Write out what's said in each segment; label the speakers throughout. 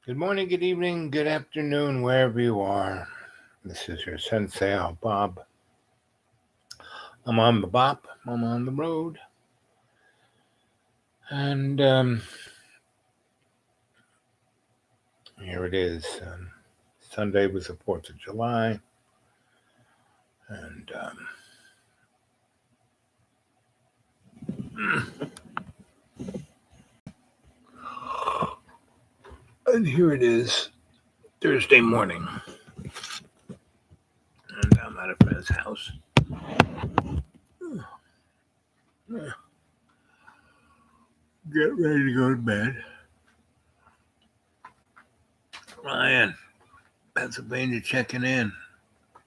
Speaker 1: Good morning, good evening, good afternoon, wherever you are. This is your Sensei Al Bob. I'm on the bop, I'm on the road. And here it is. Sunday was the 4th of July. And and here it is, Thursday morning. And I'm at a friend's house. Get ready to go to bed. Ryan, Pennsylvania checking in.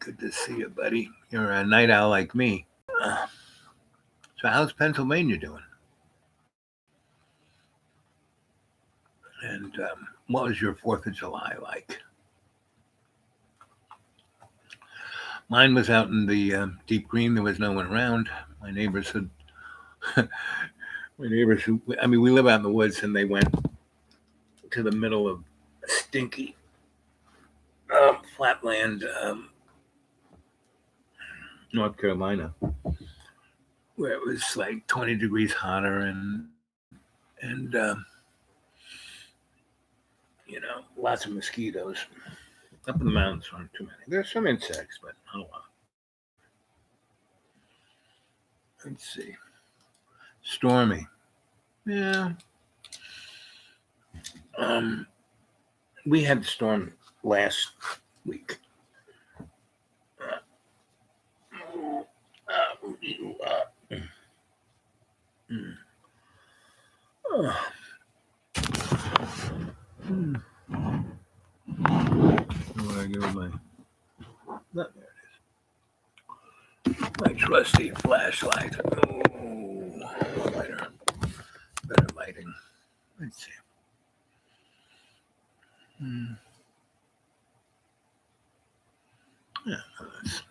Speaker 1: Good to see you, buddy. You're a night owl like me. So how's Pennsylvania doing? And what was your 4th of July like? Mine was out in the deep green. There was no one around. My neighbors had, we live out in the woods, and they went to the middle of stinky flatland, North Carolina, where it was like 20 degrees hotter, and lots of mosquitoes. Up in the mountains aren't too many. There's some insects, but not a lot. Let's see. Stormy. Yeah. We had the storm last week. What I do with my? There it is. My trusty flashlight. Oh, better lighting. Let's see. Yeah, that's,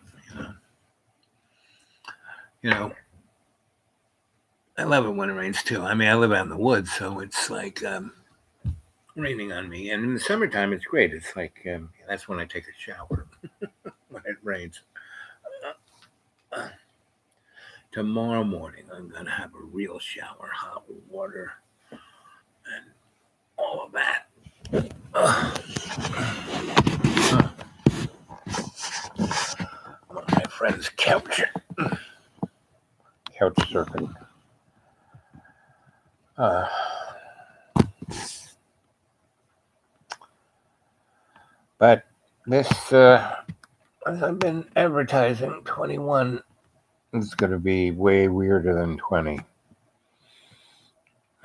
Speaker 1: I love it when it rains too. I mean, I live out in the woods, so it's like raining on me. And in the summertime, it's great. It's like that's when I take a shower when it rains. Tomorrow morning, I'm gonna have a real shower, hot water, and all of that. My friend's couch surfing. But this, as I've been advertising, 21 is going to be way weirder than 20.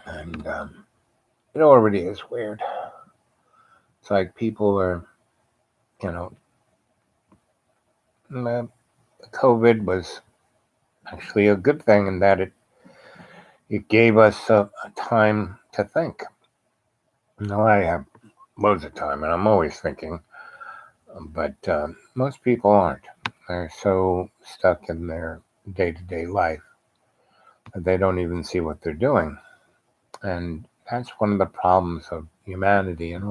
Speaker 1: And it already is weird. It's like people are, COVID was actually a good thing in that it gave us a time to think. I have loads of time, and I'm always thinking, but most people aren't. They're so stuck in their day-to-day life that they don't even see what they're doing. And that's one of the problems of humanity and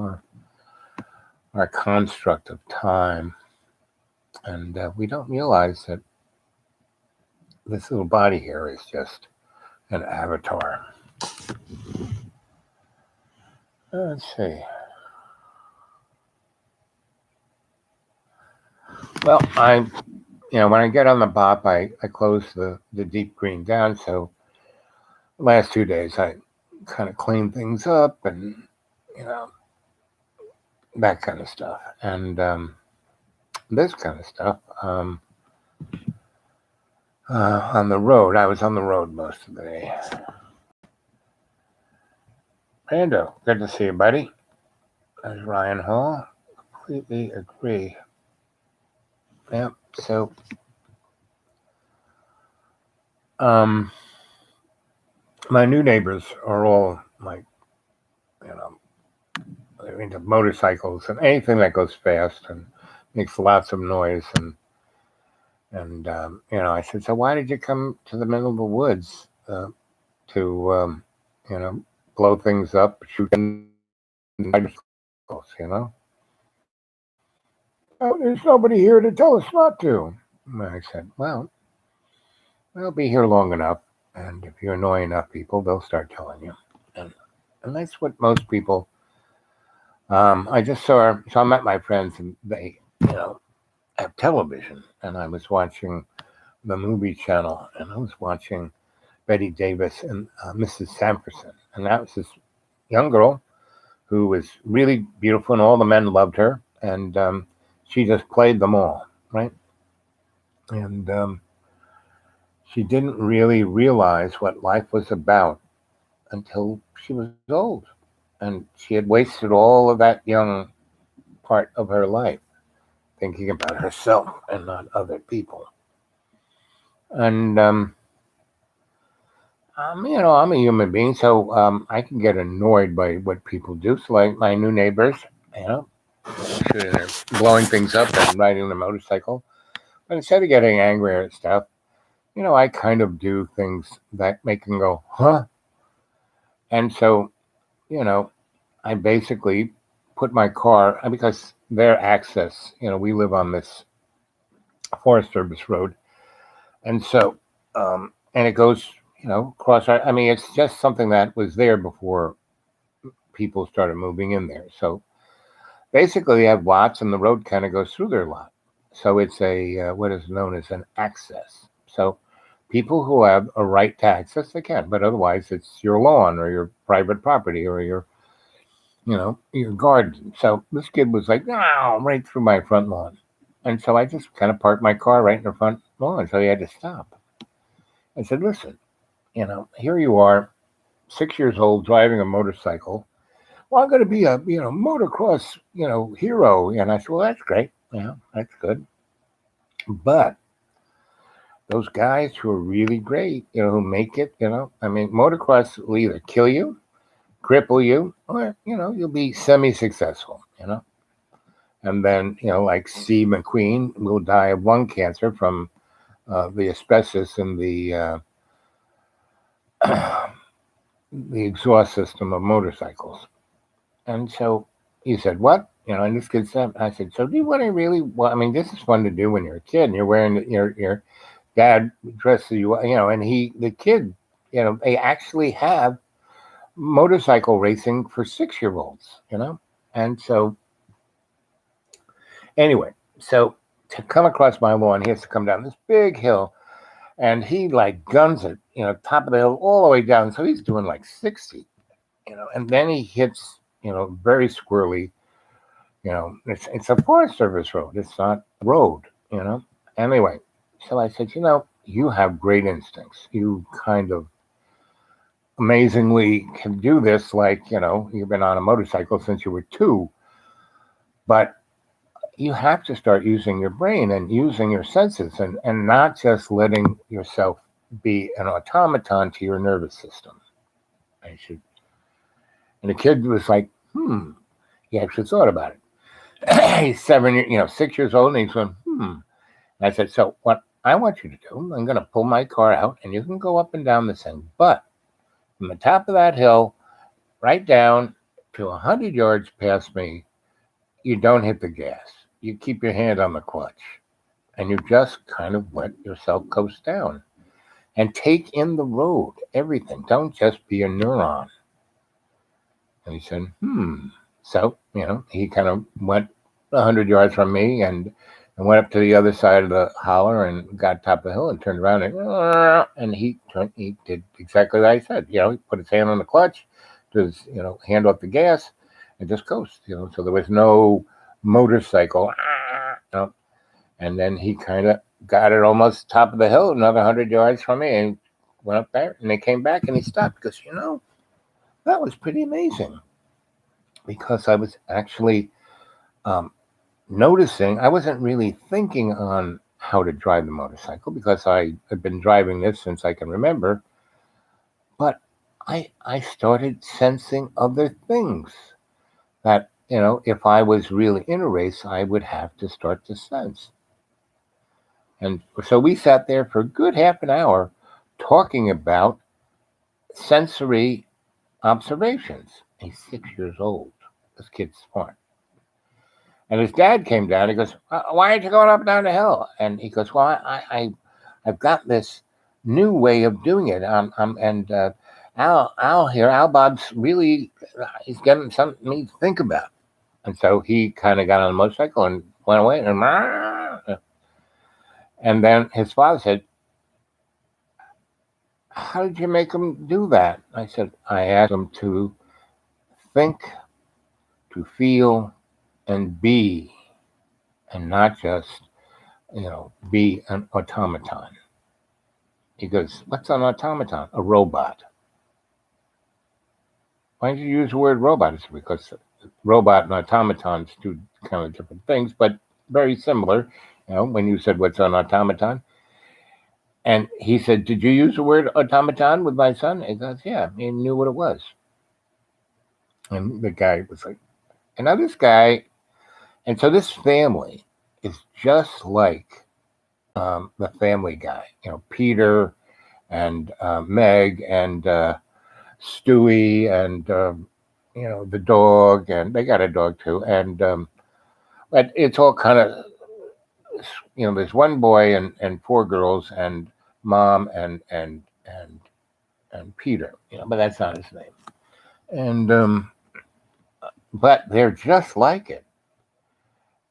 Speaker 1: our construct of time. And we don't realize that this little body here is just an avatar. Let's see. Well, when I get on the bop, I close the deep green down. So the last 2 days, I kind of clean things up and, that kind of stuff. And this kind of stuff. On the road, I was on the road most of the day. Rando, good to see you, buddy. There's Ryan Hall. Completely agree. Yep. So, my new neighbors are all like, they're into motorcycles and anything that goes fast and makes lots of noise. And I said, so why did you come to the middle of the woods to blow things up, shoot them? you know. Oh, there's nobody here to tell us not to. And I said, well, they'll be here long enough, and if you annoy enough people, they'll start telling you. And, and that's what most people. I just saw. So I met my friends, and they, have television, and I was watching the movie channel, and I was watching Betty Davis and Mrs. Sanderson, and that was this young girl who was really beautiful, and all the men loved her, and she just played them all, right? And she didn't really realize what life was about until she was old, and she had wasted all of that young part of her life thinking about herself and not other people. And I'm a human being, so I can get annoyed by what people do. So, like my new neighbors, you know, they're blowing things up and riding the motorcycle. But instead of getting angry at stuff, I kind of do things that make them go, huh? And so, you know, I basically put my car because their access, we live on this Forest Service road, and so, and it goes, across our. I mean, it's just something that was there before people started moving in there. So basically, they have lots, and the road kind of goes through their lot. So it's a what is known as an access. So people who have a right to access, they can, but otherwise, it's your lawn or your private property or your garden. So this kid was like, no, right through my front lawn. And so I just kind of parked my car right in the front lawn. So he had to stop. I said, listen, here you are, 6 years old, driving a motorcycle. Well, I'm going to be a, motocross, hero. And I said, well, that's great. Yeah, that's good. But those guys who are really great, who make it, I mean, motocross will either kill you, cripple you, or, you'll be semi-successful, And then, like Steve McQueen will die of lung cancer from the asbestos in the the exhaust system of motorcycles. And so he said, what? And this kid said, I said, so do you want to really, well, I mean, this is fun to do when you're a kid and you're wearing your dad dresses you, and the kid, they actually have motorcycle racing for 6-year-olds, And so anyway, so to come across my lawn, he has to come down this big hill, and he like guns it, top of the hill all the way down. So he's doing like 60, and then he hits, very squirrely, it's a Forest Service road. It's not road, Anyway, so I said, you have great instincts. You kind of amazingly can do this, like, you've been on a motorcycle since you were 2, but you have to start using your brain and using your senses and not just letting yourself be an automaton to your nervous system. I should. And the kid was like, he actually thought about it. He's 6 years old, and he's going, And I said, so what I want you to do, I'm going to pull my car out, and you can go up and down this thing, but from the top of that hill, right down to 100 yards past me, you don't hit the gas. You keep your hand on the clutch, and you just kind of let yourself coast down and take in the road, everything. Don't just be a neuron. And he said, So, he kind of went 100 yards from me and went up to the other side of the holler and got top of the hill and turned around and he did exactly what I said. He put his hand on the clutch, his, hand off the gas, and just coast, So there was no motorcycle, and then he kind of got it almost top of the hill, another 100 yards from me, and went up there, and they came back, and he stopped because, that was pretty amazing because I was actually noticing, I wasn't really thinking on how to drive the motorcycle because I had been driving this since I can remember, but I started sensing other things that, if I was really in a race, I would have to start to sense. And so we sat there for a good half an hour talking about sensory observations. He's 6 years old. This kid's smart. And his dad came down. He goes, "Why aren't you going up and down the hill?" And he goes, "Well, I've got this new way of doing it. And Al Bob's really, he's getting something me to think about." And so he kind of got on a motorcycle and went away. And then his father said, "How did you make him do that?" I said, "I asked him to think, to feel, and be, and not just, be an automaton." He goes, "What's an automaton?" "A robot." "Why did you use the word robot?" It's because robot and automaton's two kind of different things, but very similar. When you said, "What's an automaton?" And he said, "Did you use the word automaton with my son?" He goes, "Yeah." He knew what it was. And the guy was like, and now this guy, and so this family is just like the Family Guy. Peter and Meg and Stewie and the dog, and they got a dog too. And but it's all kind of, there's one boy and four girls and mom and Peter. But that's not his name. And but they're just like it.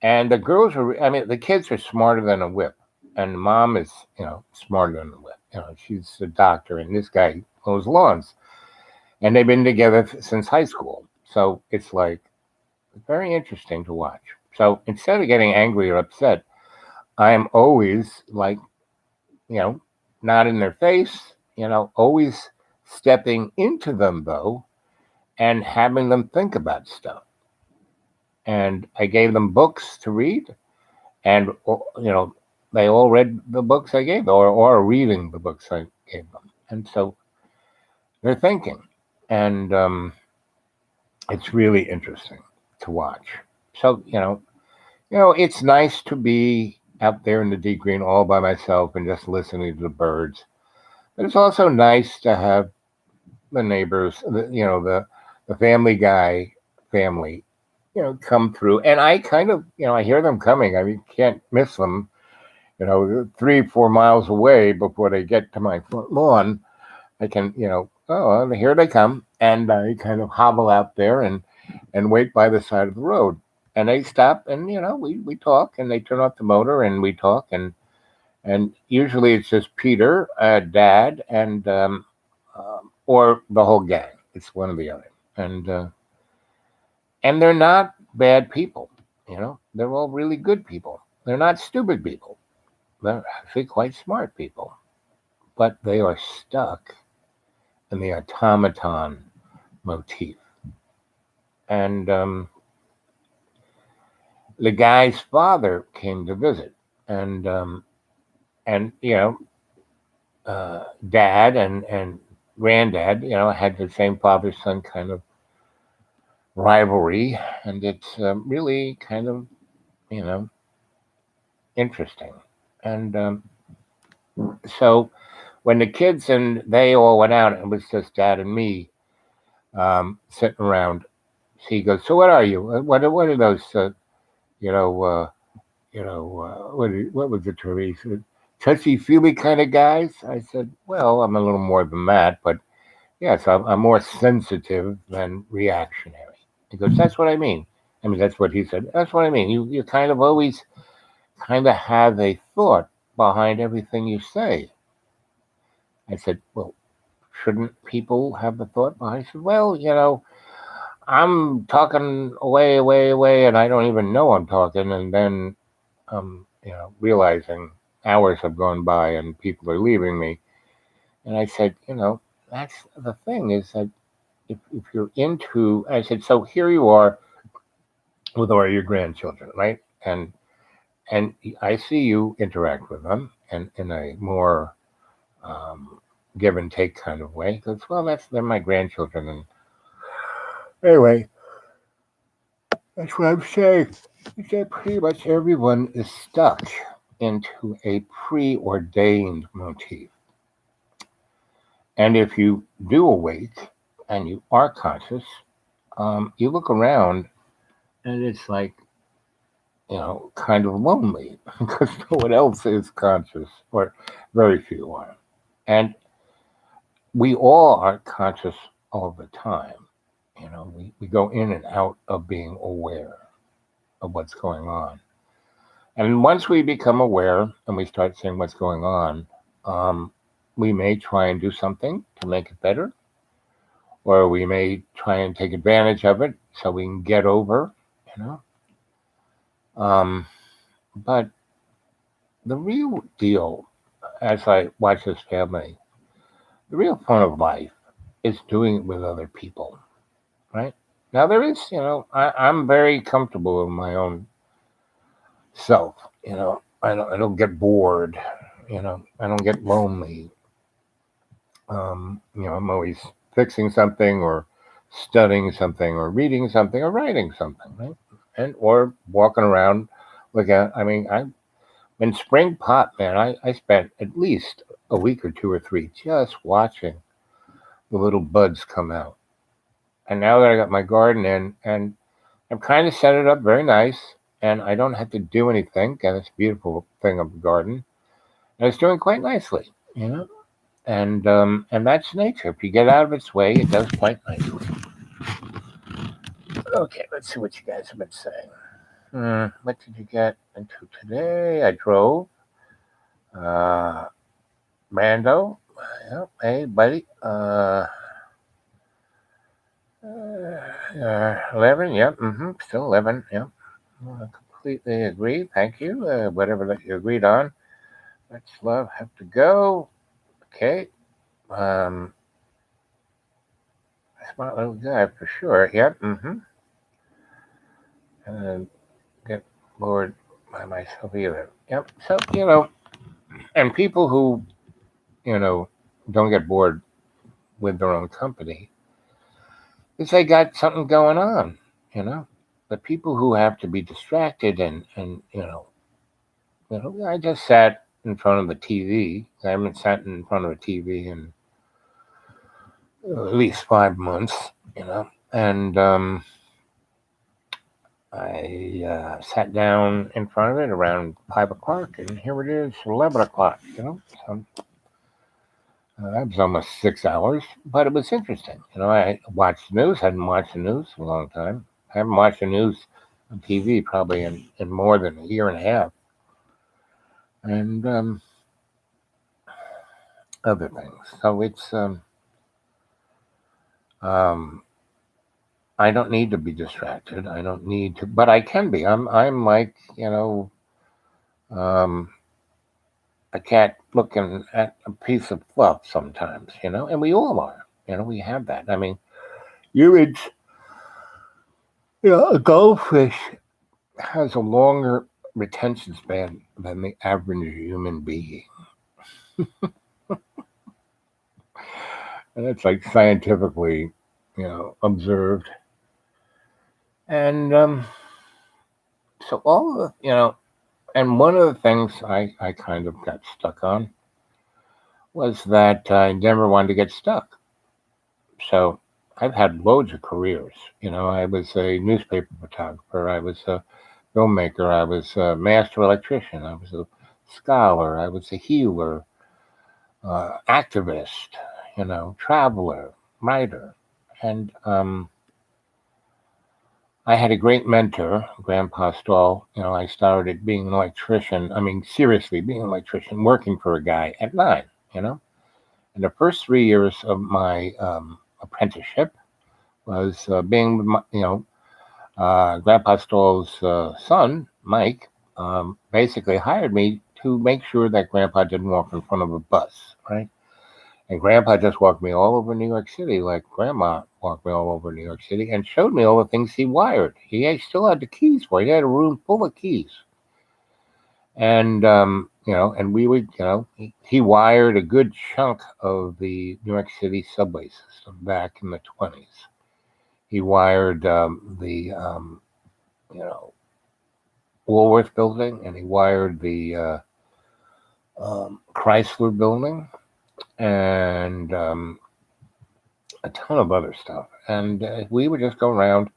Speaker 1: And the girls are, the kids are smarter than a whip. And the mom is, smarter than a whip. She's a doctor, and this guy mows lawns. And they've been together since high school. So it's like very interesting to watch. So instead of getting angry or upset, I'm always like, not in their face, always stepping into them though, and having them think about stuff. And I gave them books to read, and they all read the books I gave, or are reading the books I gave them, and so they're thinking, and it's really interesting to watch. So it's nice to be out there in the deep green all by myself and just listening to the birds. But it's also nice to have the neighbors, the Family Guy family, come through. And I kind of, I hear them coming. Can't miss them, 3-4 miles away before they get to my front lawn. I can, oh, here they come. And I kind of hobble out there and wait by the side of the road. And they stop and, we talk, and they turn off the motor and we talk. And usually it's just Peter, Dad, and or the whole gang. It's one or the other. And they're not bad people. They're all really good people. They're not stupid people. They're actually quite smart people. But they are stuck in the automaton motif. And the guy's father came to visit. And Dad and Granddad, had the same father-son kind of rivalry, and it's really kind of, interesting. And so when the kids and they all went out, it was just Dad and me sitting around. He goes, "So what are you? What are those? What was the term? He said, touchy-feely kind of guys." I said, "Well, I'm a little more than that, but yes, I'm more sensitive than reactionary." He goes, "That's what I mean." That's what he said. "That's what I mean. You kind of always kind of have a thought behind everything you say." I said, "Well, shouldn't people have the thought behind?" He said, "Well, I'm talking away, and I don't even know I'm talking, and then realizing hours have gone by and people are leaving me." And I said, that's the thing, is that if you're into, I said, so here you are with all your grandchildren, right? And I see you interact with them and in a more give and take kind of way. Because, well, they're my grandchildren. And anyway, that's what I'm saying. Is that pretty much everyone is stuck into a preordained motif. And if you do awake and you are conscious, you look around And it's like, kind of lonely because no one else is conscious, or very few are. And we all are conscious all the time. We go in and out of being aware of what's going on. And once we become aware and we start seeing what's going on, um, we may try and do something to make it better, or we may try and take advantage of it so we can get over, you know. Um, but the real deal, as I watch this family, the real fun of life is doing it with other people, right? Now there is, I'm very comfortable in my own self. I don't get bored. I don't get lonely. I'm always fixing something, or studying something, or reading something, or writing something, right? And or walking around. I when spring popped, man, I spent at least a week or two or three just watching the little buds come out. And now that I got my garden in, and I've kind of set it up very nice, and I don't have to do anything. And it's a beautiful thing of the garden, and it's doing quite nicely, you know. And that's nature. If you get out of its way, it does quite nicely. Okay, let's see what you guys have been saying. What did you get into today? I drove. Uh, Mando. Yeah, hey, buddy. 11. Yep. Still 11. Yep. I completely agree. Thank you. Whatever that you agreed on. Let's love have to go. Okay. Um, Smart little guy for sure. Yep. And get bored by myself either. Yep. So and people who you know don't get bored with their own company, is they got something going on. You know. But people who have to be distracted, and I just sat in front of the TV. I haven't sat in front of a TV in at least 5 months. And I sat down in front of it around 5 o'clock, and here it is, 11 o'clock. So that was almost 6 hours, but it was interesting. I watched the news. Hadn't watched the news in a long time. I haven't watched the news on TV probably in more than a year and a half, and other things. So it's um, I don't need to be distracted. I don't need to, but I can be. I'm like um, a cat looking at a piece of fluff sometimes, and we all are. We have that. I mean, you it's a goldfish has a longer retention span than the average human being, and it's like scientifically, observed. And so all of and one of the things I kind of got stuck on was that I never wanted to get stuck. So I've had loads of careers. I was a newspaper photographer. I was a filmmaker. I was a master electrician. I was a scholar. I was a healer, activist, traveler, writer. And I had a great mentor, Grandpa Stahl. I started being an electrician. I mean, seriously, being an electrician, working for a guy at 9, you know. And the first 3 years of my apprenticeship was being with Grandpa Stahl's son, Mike, basically hired me to make sure that Grandpa didn't walk in front of a bus, right? And Grandpa just walked me all over New York City, like Grandma walked me all over New York City, and showed me all the things he wired. Still had the keys for it. He had a room full of keys. And, and we would, he wired a good chunk of the New York City subway system back in the 20s. He wired you know, Woolworth building, and he wired the Chrysler building, and a ton of other stuff. And we would just go around,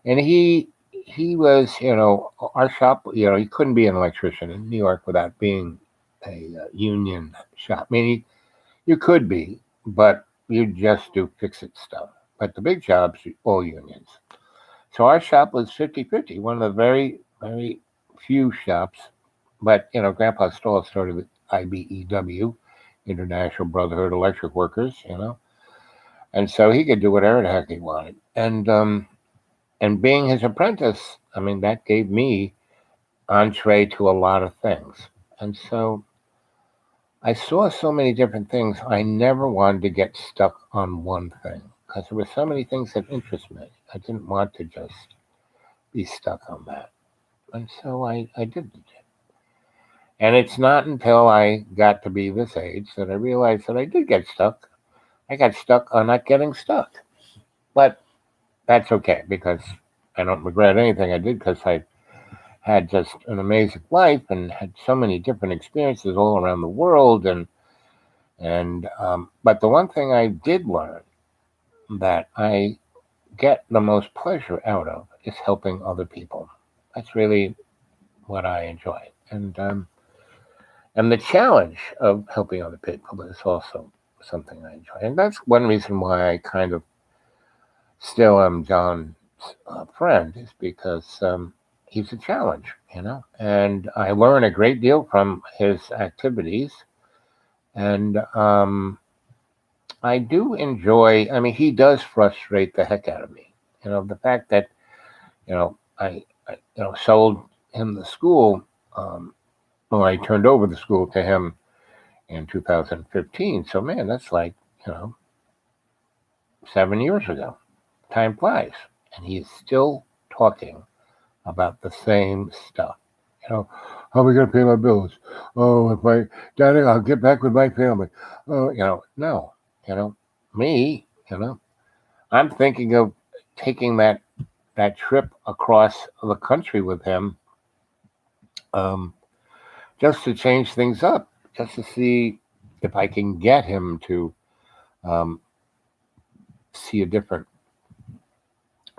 Speaker 1: and he he was, our shop, you couldn't be an electrician in New York without being a union shop. I mean, you could be, but you just do fix-it stuff. But the big jobs, all unions. So our shop was 50-50, one of the very, very few shops. But, Grandpa Stahl started with IBEW, International Brotherhood Electric Workers. And so he could do whatever the heck he wanted. And being his apprentice, I mean, that gave me entree to a lot of things. And so I saw so many different things. I never wanted to get stuck on one thing because there were so many things that interest me. I didn't want to just be stuck on that. And so I did it. And it's not until I got to be this age that I realized that I did get stuck. I got stuck on not getting stuck. But that's okay because I don't regret anything I did because I had just an amazing life and had so many different experiences all around the world. But the one thing I did learn that I get the most pleasure out of is helping other people. That's really what I enjoy. And the challenge of helping other people is also something I enjoy. And that's one reason why I kind of still am John's friend, is because he's a challenge. And I learn a great deal from his activities. And I do enjoy, I mean, he does frustrate the heck out of me. The fact that, I sold him the school, or I turned over the school to him in 2015. So, man, that's like, 7 years ago. Time flies. And he's still talking about the same stuff. How are we going to pay my bills? Oh, if my daddy, I'll get back with my family. Oh, no. Me, I'm thinking of taking that trip across the country with him, just to change things up, just to see if I can get him to um, see a different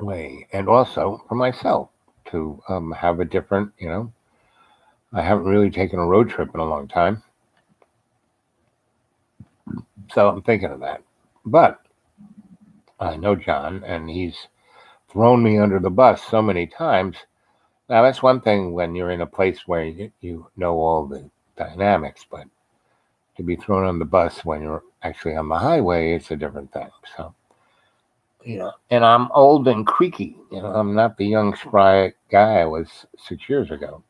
Speaker 1: way, and also for myself to have a different. I haven't really taken a road trip in a long time, so I'm thinking of that. But I know John, and he's thrown me under the bus so many times. Now, that's one thing when you're in a place where you know all the dynamics, but to be thrown on the bus when you're actually on the highway, it's a different thing. So, and I'm old and creaky. I'm not the young, spry guy I was 6 years ago.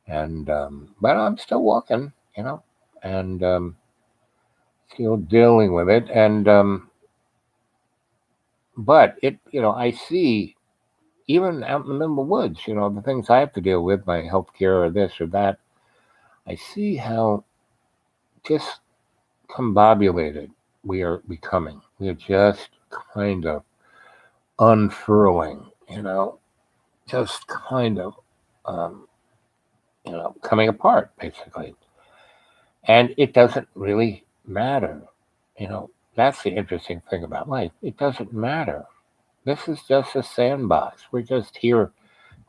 Speaker 1: And, but I'm still walking, and still dealing with it. But I see even out in the middle of the woods, the things I have to deal with, my health care or this or that, I see how discombobulated we are becoming. We are just kind of unfurling, just kind of, um, coming apart, basically. And it doesn't really matter. That's the interesting thing about life. It doesn't matter. This is just a sandbox. We're just here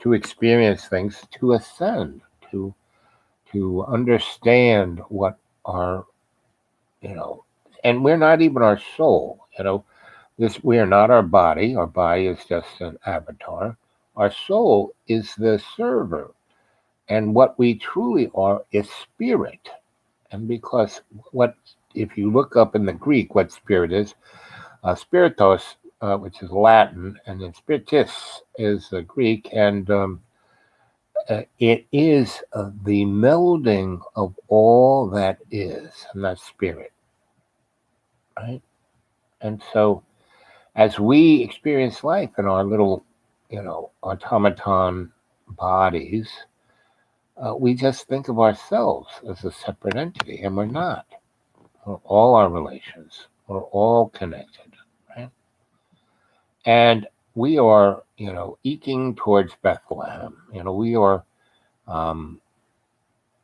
Speaker 1: to experience things, to ascend, to understand what our, you know, and we're not even our soul. This we are not our body. Our body is just an avatar. Our soul is the server, and what we truly are is spirit. And because what if you look up in the Greek what spirit is, spiritos, which is Latin, and then spiritus is Greek, and it is the melding of all that is, and that's spirit, right? And so, as we experience life in our little, automaton bodies, we just think of ourselves as a separate entity, and we're not. We're all our relations. We're all connected, right? And we are, eking towards Bethlehem. Um,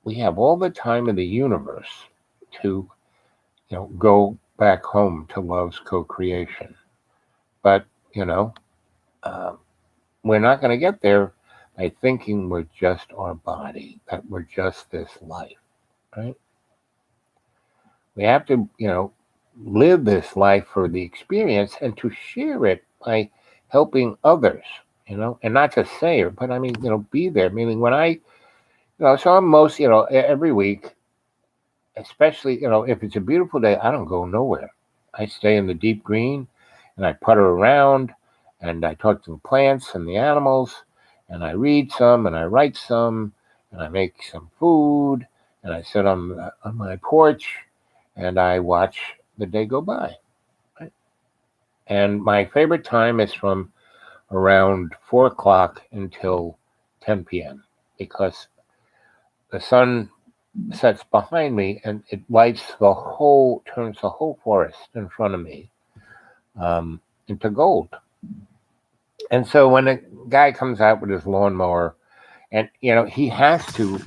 Speaker 1: we have all the time in the universe to, go back home to love's co-creation. But, you know, uh, we're not going to get there by thinking we're just our body, that we're just this life, right? We have to, live this life for the experience and to share it by helping others, and not just say it, but I mean, be there. Meaning when so I'm most, every week, especially, if it's a beautiful day, I don't go nowhere. I stay in the deep green and I putter around and I talk to the plants and the animals and I read some and I write some and I make some food and I sit on my porch and I watch the day go by. Right? And my favorite time is from around 4 o'clock until 10 p.m. because the sun sets behind me and it turns the whole forest in front of me into gold. And so when a guy comes out with his lawnmower, and he has to,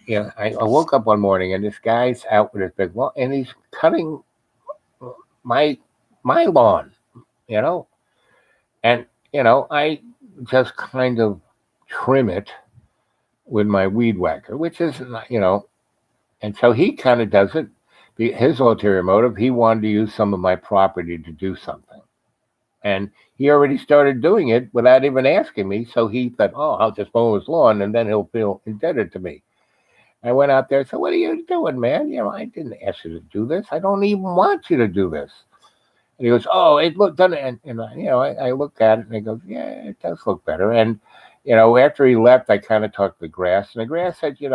Speaker 1: I woke up one morning and this guy's out with his big lawn and he's cutting my lawn, you know, and I just kind of trim it with my weed whacker, which is and so he kind of does it. His ulterior motive, he wanted to use some of my property to do something. And he already started doing it without even asking me. So he thought, oh, I'll just mow his lawn and then he'll feel indebted to me. I went out there and said, what are you doing, man? I didn't ask you to do this. I don't even want you to do this. And he goes, oh, it looked done. And I looked at it and he goes, yeah, it does look better. And, after he left, I kind of talked to the grass. And the grass said, we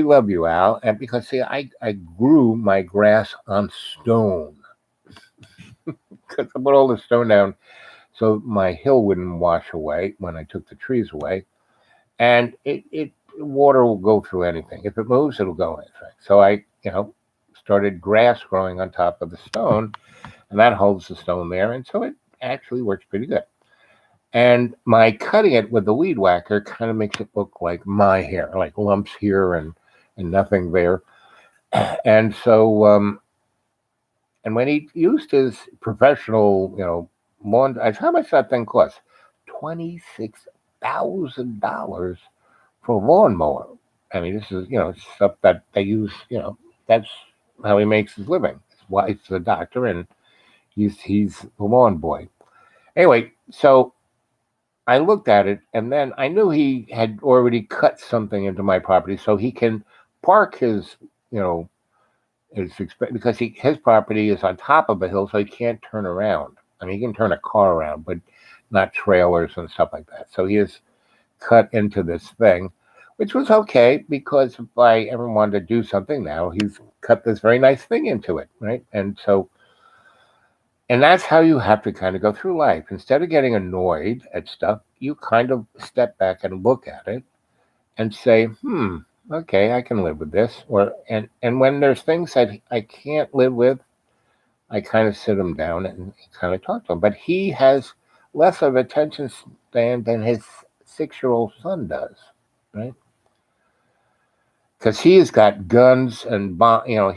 Speaker 1: love you, Al. And because, see, I grew my grass on stone because I put all the stone down so my hill wouldn't wash away when I took the trees away. And water will go through anything. If it moves, it'll go anything. So I, started grass growing on top of the stone, and that holds the stone there. And so it actually works pretty good. And my cutting it with the weed whacker kind of makes it look like my hair, like lumps here and nothing there. And so, and when he used his professional, lawn, how much that thing cost? $26,000 for a lawnmower. I mean, this is, stuff that they use, that's how he makes his living. His wife's a doctor and he's a lawn boy. Anyway, so I looked at it and then I knew he had already cut something into my property so he can park his, because his property is on top of a hill, so he can't turn around. I mean, he can turn a car around, but not trailers and stuff like that. So he has cut into this thing, which was okay because if I ever wanted to do something now, he's cut this very nice thing into it, right? And that's how you have to kind of go through life. Instead of getting annoyed at stuff, you kind of step back and look at it and say, okay, I can live with this. And when there's things that I can't live with, I kind of sit him down and kind of talk to him. But he has less of attention span than his 6-year-old son does, right? Because he has got guns and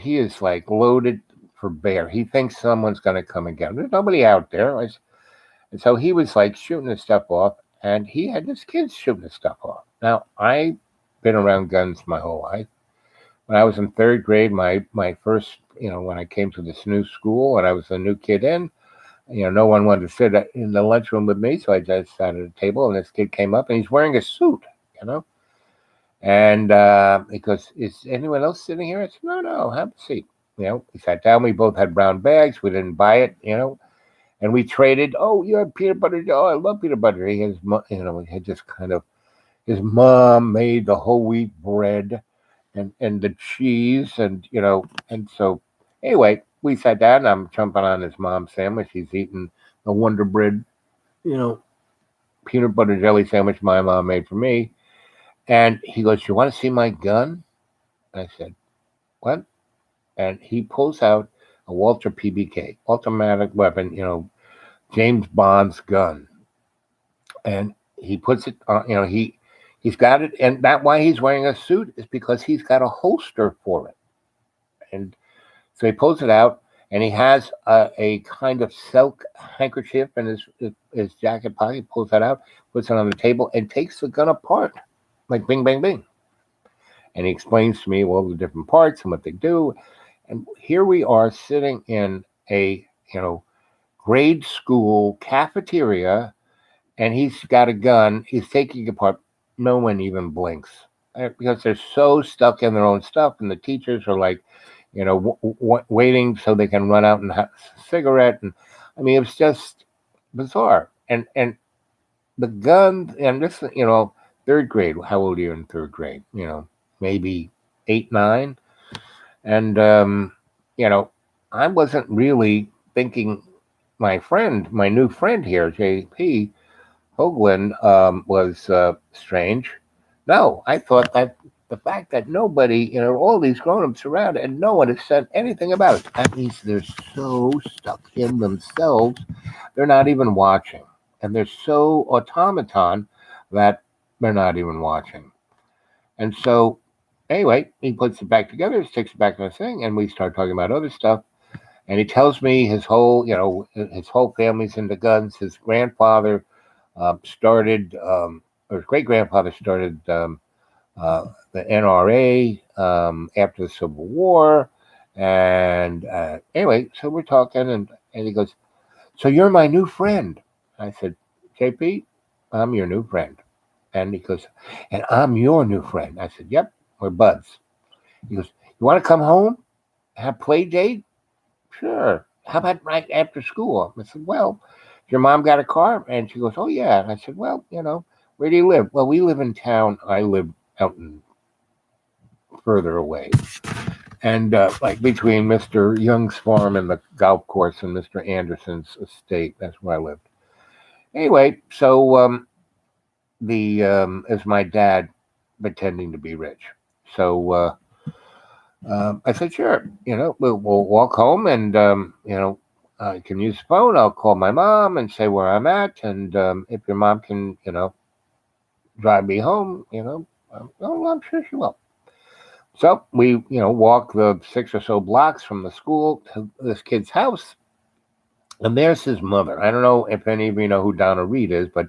Speaker 1: he is like loaded for bear. He thinks someone's going to come and get him. There's nobody out there. And so he was like shooting his stuff off, and he had his kids shooting his stuff off. Now, I've been around guns my whole life. When I was in third grade, my first, when I came to this new school and I was a new kid in, no one wanted to sit in the lunchroom with me, so I just sat at a table, and this kid came up, and he's wearing a suit, and he goes, is anyone else sitting here? I said, no, have a seat. We sat down. We both had brown bags. We didn't buy it, and we traded. Oh, you have peanut butter? Oh, I love peanut butter. He has, he had just kind of, his mom made the whole wheat bread and the cheese and so anyway, we sat down. I'm jumping on his mom's sandwich. He's eating the Wonder Bread, peanut butter jelly sandwich my mom made for me. And he goes, you want to see my gun? I said, what? And he pulls out a Walter PBK, automatic weapon, James Bond's gun. And he puts it on, he's got it. And that why he's wearing a suit is because he's got a holster for it. And so he pulls it out and he has a kind of silk handkerchief in his jacket pocket. He pulls that out, puts it on the table, and takes the gun apart, like bing, bang, bing. And he explains to me all the different parts and what they do. And here we are sitting in a grade school cafeteria, and he's got a gun. He's taking it apart. No one even blinks because they're so stuck in their own stuff, and the teachers are like, waiting so they can run out and have a cigarette. And I mean, it's just bizarre. And the gun, and this, third grade. How old are you in third grade? Maybe 8, 9. And I wasn't really thinking my new friend here, JP Hoagland, was strange. No, I thought that the fact that nobody, all these grown-ups around and no one has said anything about it, that means they're so stuck in themselves, they're not even watching. And they're so automaton that they're not even watching. And so, anyway, he puts it back together, sticks it back in the thing, and we start talking about other stuff. And he tells me his whole family's into guns. His grandfather started, or his great grandfather started the NRA after the Civil War. And anyway, so we're talking, and he goes, "So you're my new friend?" I said, "JP, I'm your new friend." And he goes, "And I'm your new friend." I said, "Yep, we're buds." He goes, "You want to come home? Have play date?" "Sure. How about right after school?" I said, "Well, your mom got a car?" And she goes, "Oh, yeah." And I said, "Well, where do you live?" "Well, we live in town. I live out further away. And like between Mr. Young's farm and the golf course and Mr. Anderson's estate. That's where I lived." Anyway, so the is my dad pretending to be rich. So I said, "Sure, we'll walk home, and I can use the phone. I'll call my mom and say where I'm at, and if your mom can, drive me home, oh, I'm sure she will." So we, walk the 6 or so blocks from the school to this kid's house, and there's his mother. I don't know if any of you know who Donna Reed is, but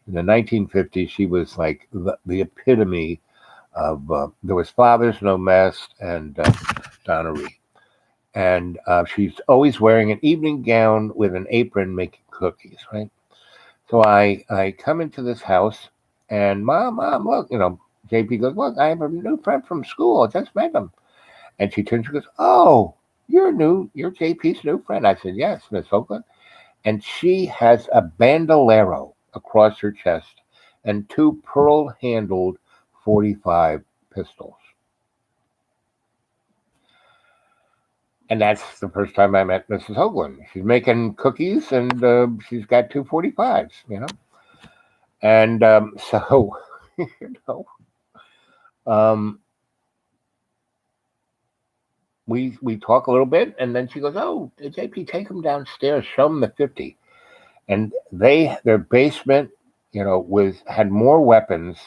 Speaker 1: in the 1950s, she was like the epitome of there was Fathers No Mess and Donna Reed. And she's always wearing an evening gown with an apron making cookies, right? So I come into this house, and mom, look, JP goes, "Look, I have a new friend from school. I just met him." And she turns and goes, "Oh, you're JP's new friend." I said, "Yes, Miss Oakland." And she has a bandolero across her chest and 2 pearl-handled 45 pistols. And that's the first time I met Mrs. Hoagland. She's making cookies, and she's got 2 45s, And so, you know, um, we talk a little bit, and then she goes, "Oh, JP, take them downstairs, show them the 50." And their basement, had more weapons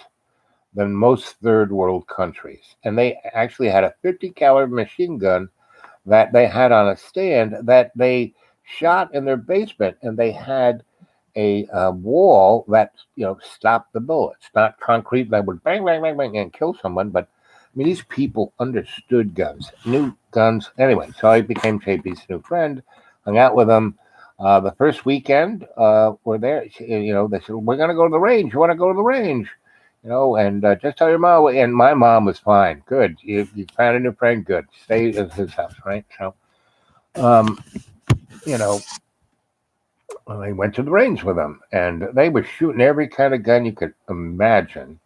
Speaker 1: than most third world countries. And they actually had a 50 caliber machine gun that they had on a stand that they shot in their basement, and they had a wall that stopped the bullets, not concrete that would bang, bang, bang, bang and kill someone. But I mean, these people understood guns, knew guns. Anyway, so I became JP's new friend, hung out with him. The first weekend, we're there. They said, "We're gonna go to the range. You want to go to the range?" And just tell your mom. And my mom was fine. Good. You found a new friend. Good. Stay at his house, right? So, um, you know, I went to the range with them, and they were shooting every kind of gun you could imagine,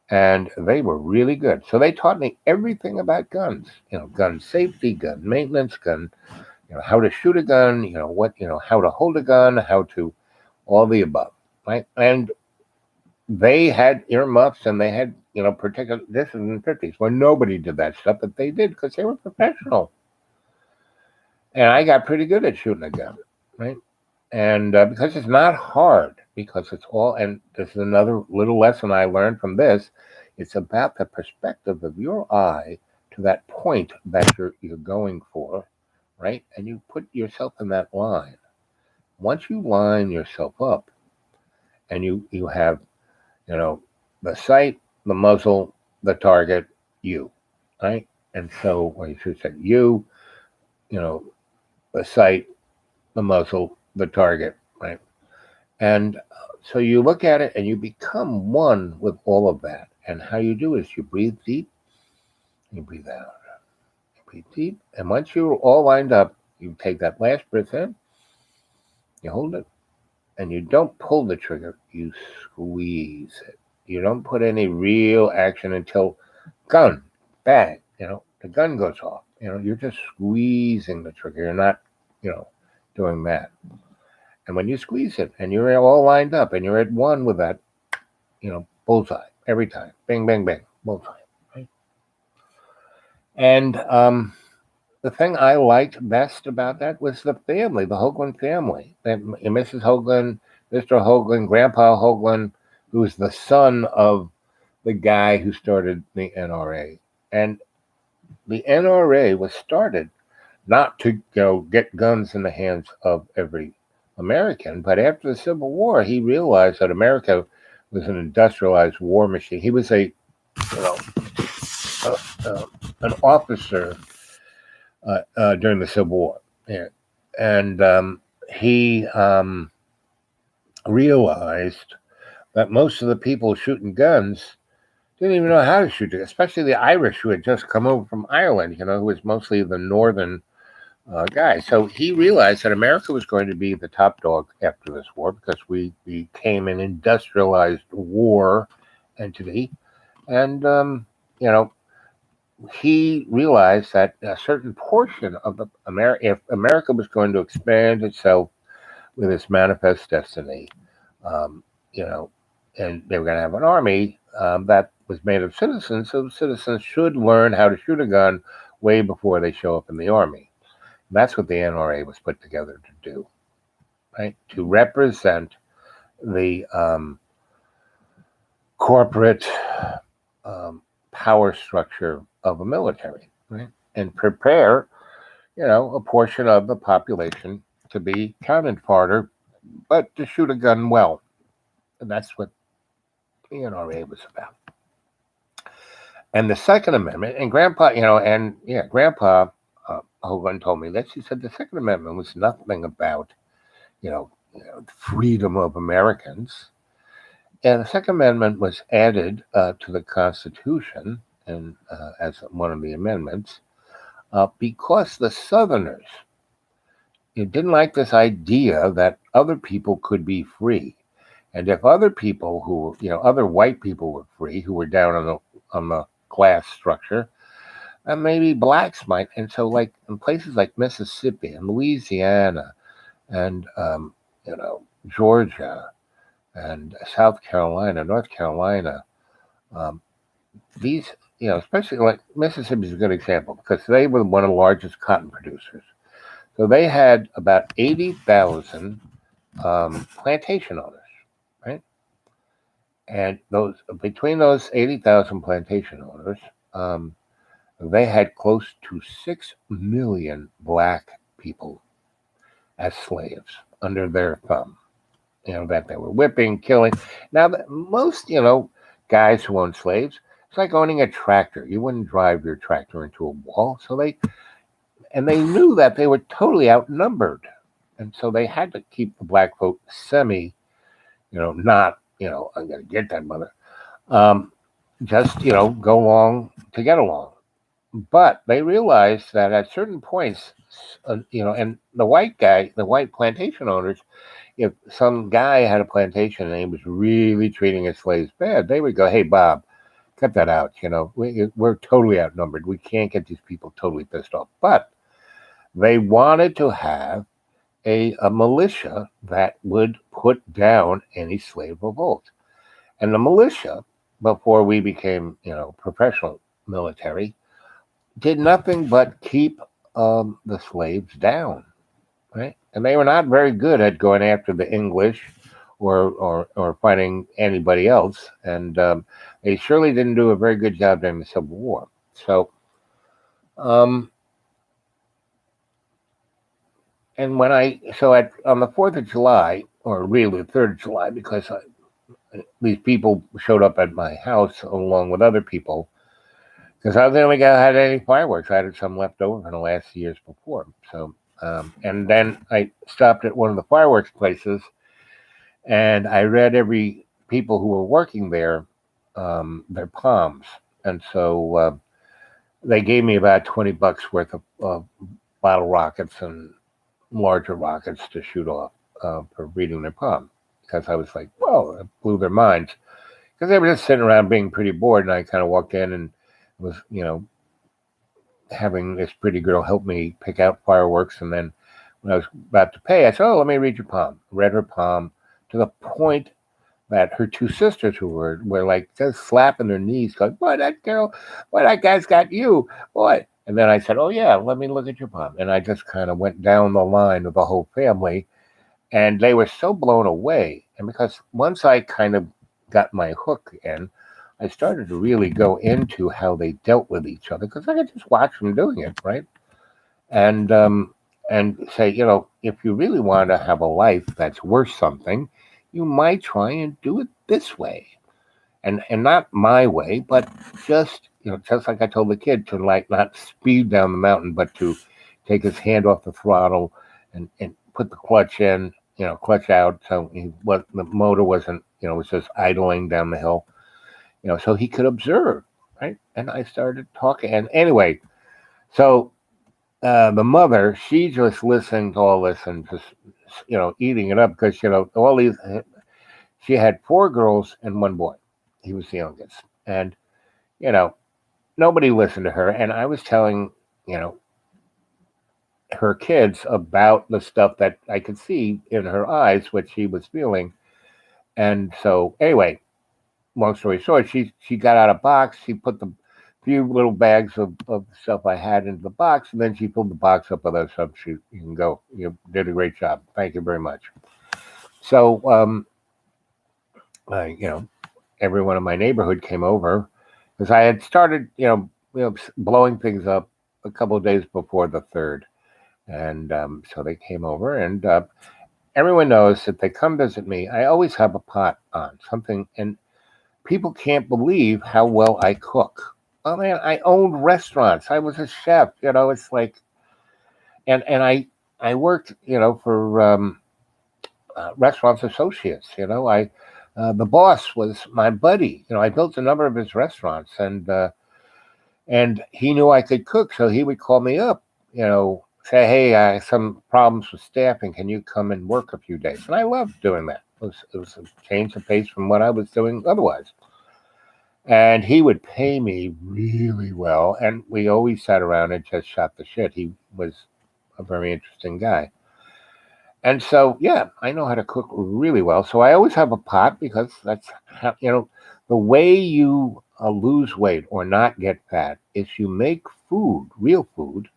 Speaker 1: and they were really good. So they taught me everything about guns. Gun safety, gun maintenance, gun. How to shoot a gun. How to hold a gun. How to all the above, right? And they had earmuffs, and they had particular. This is in the 50s where nobody did that stuff, but they did because they were professional. And I got pretty good at shooting a gun, right? And because it's not hard, because it's all, and this is another little lesson I learned from this. It's about the perspective of your eye to that point that you're going for, right? And you put yourself in that line. Once you line yourself up and you have, you know, the sight, the muzzle, the target, you, right? And so, well, you should say you know, the sight, the muzzle, the target, right? And so you look at it and you become one with all of that. And how you do is you breathe deep, you breathe out, you breathe deep. And once you're all lined up, you take that last breath in, you hold it, and you don't pull the trigger, you squeeze it. You don't put any real action until gun, bang, the gun goes off. You're just squeezing the trigger. You're not, you know, doing that. And when you squeeze it and you're all lined up and you're at one with that, bullseye every time. Bang, bang, bang, bullseye. Right? And the thing I liked best about that was the family, the Hoagland family. Mrs. Hoagland, Mr. Hoagland, Grandpa Hoagland, who was the son of the guy who started the NRA. And the NRA was started not to get guns in the hands of every American, but after the Civil War, he realized that America was an industrialized war machine. He was you know, an officer during the Civil War, yeah. And he realized that most of the people shooting guns didn't even know how to shoot it, especially the Irish who had just come over from Ireland, who was mostly the northern guy. So he realized that America was going to be the top dog after this war because we became an industrialized war entity. And, he realized that a certain portion of if America was going to expand itself with its manifest destiny, um, you know, and they were going to have an army that was made of citizens, so citizens should learn how to shoot a gun way before they show up in the army. And that's what the NRA was put together to do, right? To represent the corporate power structure of a military, right? And prepare, a portion of the population to be cannon fodder, but to shoot a gun well. And that's what the NRA was about. And the Second Amendment, and Grandpa Hoagland told me this. He said the Second Amendment was nothing about, freedom of Americans. And the Second Amendment was added to the Constitution and as one of the amendments because the Southerners didn't like this idea that other people could be free. And if other people other white people were free, who were down on the class structure, and maybe blacks might. And so, like in places like Mississippi and Louisiana and Georgia and South Carolina, North Carolina, these especially like Mississippi is a good example because they were one of the largest cotton producers. So they had about 80,000 plantation owners, right? And between those 80,000 plantation owners, they had close to 6 million black people as slaves under their thumb. That they were whipping, killing. Now, most, guys who own slaves, it's like owning a tractor. You wouldn't drive your tractor into a wall. So they knew that they were totally outnumbered. And so they had to keep the black vote not, I'm going to get that mother. Just, go along to get along. But they realized that at certain points, and the white plantation owners, if some guy had a plantation and he was really treating his slaves bad, they would go, "Hey, Bob, cut that out. We're totally outnumbered. We can't get these people totally pissed off." But they wanted to have a militia that would put down any slave revolt. And the militia, before we became, professional military, did nothing but keep the slaves down, right? And they were not very good at going after the English or fighting anybody else. And they surely didn't do a very good job during the Civil War. So when on the 4th of July, or really the 3rd of July, because these people showed up at my house along with other people, because I was the only guy that had any fireworks. I had some left over from the last years before. So, and then I stopped at one of the fireworks places, and I read every people who were working there their palms, and so they gave me about $20 worth of bottle rockets and larger rockets to shoot off for reading their palm, because I was like, whoa, it blew their minds, because they were just sitting around being pretty bored, and I kind of walked in and was, having this pretty girl help me pick out fireworks, and then when I was about to pay, I said, "Oh, let me read your palm." Read her palm to the point that her two sisters, who were like just slapping their knees, going, "Boy, that girl, boy, that guy's got you, boy." And then I said, "Oh yeah, let me look at your palm." And I just kind of went down the line of the whole family, and they were so blown away. And because once I kind of got my hook in, I started to really go into how they dealt with each other, because I could just watch them doing it, right? And say, if you really want to have a life that's worth something, you might try and do it this way, and not my way, but just like I told the kid, to like not speed down the mountain, but to take his hand off the throttle and put the clutch in, clutch out, so the motor wasn't, was just idling down the hill, so he could observe, right? And I started talking, and anyway, so the mother, she just listened to all this and just, eating it up, because, all these, she had four girls and one boy. He was the youngest. And, you know, nobody listened to her. And I was telling, you know, her kids about the stuff that I could see in her eyes, what she was feeling. And so, anyway, long story short, she got out a box. She put the few little bags of stuff I had into the box, and then she filled the box up with other stuff. You can go. You did a great job. Thank you very much. So, you know, everyone in my neighborhood came over, because I had started, blowing things up a couple of days before the 3rd, and so they came over, and everyone knows that they come visit me. I always have a pot on something, and people can't believe how well I cook. Oh man, I owned restaurants. I was a chef. It's like, and I worked, for restaurants associates. I the boss was my buddy. I built a number of his restaurants, and he knew I could cook, so he would call me up. Say, hey, I have some problems with staffing. Can you come and work a few days? And I loved doing that. It was a change of pace from what I was doing otherwise. And he would pay me really well, and we always sat around and just shot the shit. He was a very interesting guy. And so, yeah, I know how to cook really well. So I always have a pot, because that's how, the way you lose weight or not get fat is you make food, real food,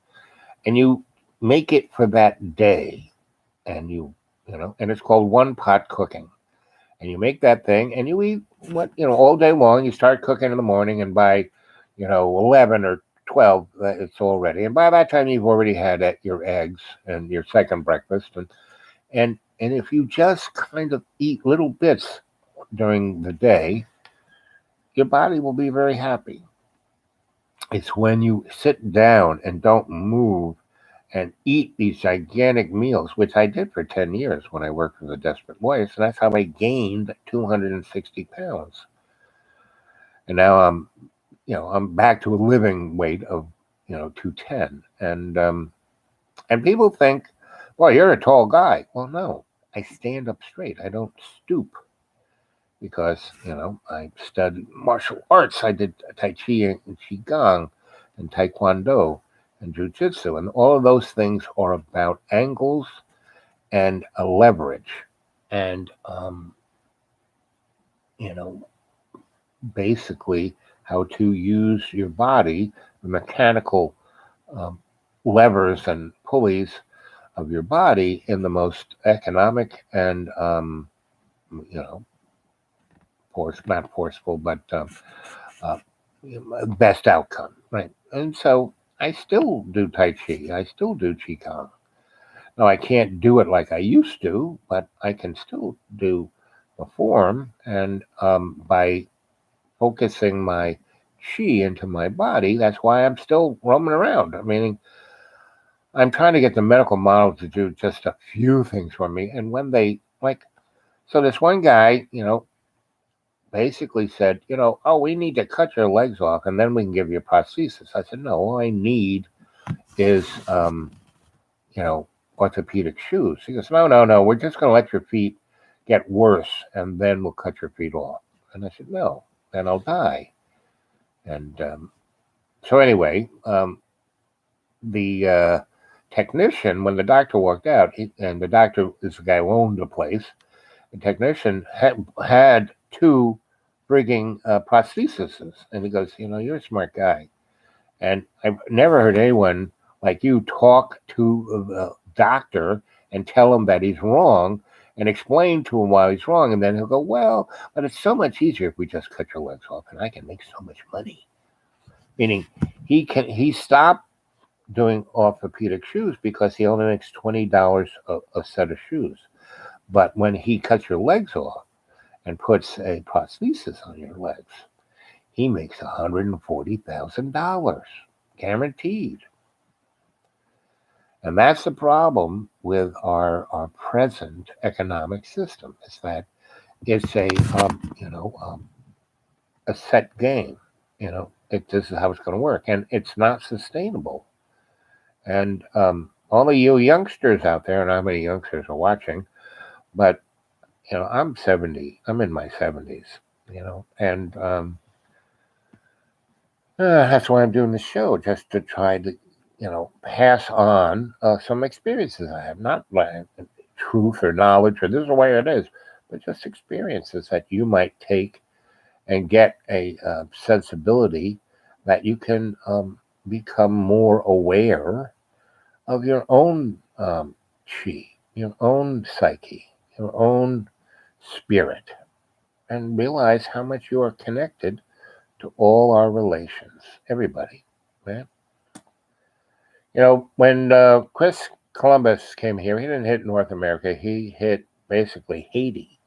Speaker 1: and you make it for that day. And and it's called one pot cooking. And you make that thing, and you eat all day long. You start cooking in the morning, and by 11 or 12, it's all ready. And by that time, you've already had your eggs and your second breakfast, and if you just kind of eat little bits during the day, your body will be very happy. It's when you sit down and don't move and eat these gigantic meals, which I did for 10 years when I worked for the Desperate Voice. And that's how I gained 260 pounds. And now I'm back to a living weight of, 210. And people think, well, you're a tall guy. Well, no, I stand up straight. I don't stoop, because, I studied martial arts. I did Tai Chi and Qigong and Taekwondo and Jiu Jitsu. And all of those things are about angles and a leverage. And, you know, basically how to use your body, the mechanical um, levers and pulleys of your body in the most economic and, you know, not forceful, but uh, best outcome, right? And so I still do Tai Chi. I still do Qigong. Now, I can't do it like I used to, but I can still do the form. And by focusing my chi into my body, that's why I'm still roaming around. I mean, I'm trying to get the medical model to do just a few things for me. And when they, like, so this one guy, basically said, oh, we need to cut your legs off and then we can give you a prosthesis. I said, no, all I need is, you know, orthopedic shoes. He goes, no, no, no, we're just going to let your feet get worse and then we'll cut your feet off. And I said, no, then I'll die. And so anyway, the technician, when the doctor walked out, and the doctor is the guy who owned the place, the technician had two frigging prostheses. And he goes, you're a smart guy. And I've never heard anyone like you talk to the doctor and tell him that he's wrong and explain to him why he's wrong. And then he'll go, well, but it's so much easier if we just cut your legs off and I can make so much money. Meaning he stopped doing orthopedic shoes because he only makes $20 a set of shoes. But when he cuts your legs off and puts a prosthesis on your legs, he makes $140,000 guaranteed. And that's the problem with our present economic system, is that it's a set game. This is how it's going to work, and it's not sustainable. And all of you youngsters out there, and how many youngsters are watching, but I'm 70. I'm in my 70s. And that's why I'm doing the show, just to try to pass on some experiences I have, not truth or knowledge or this is the way it is, but just experiences that you might take and get a sensibility that you can become more aware of your own chi, your own psyche, your own spirit, and realize how much you are connected to all our relations, everybody, man. When Chris Columbus came here, he didn't hit North America. He hit basically Haiti.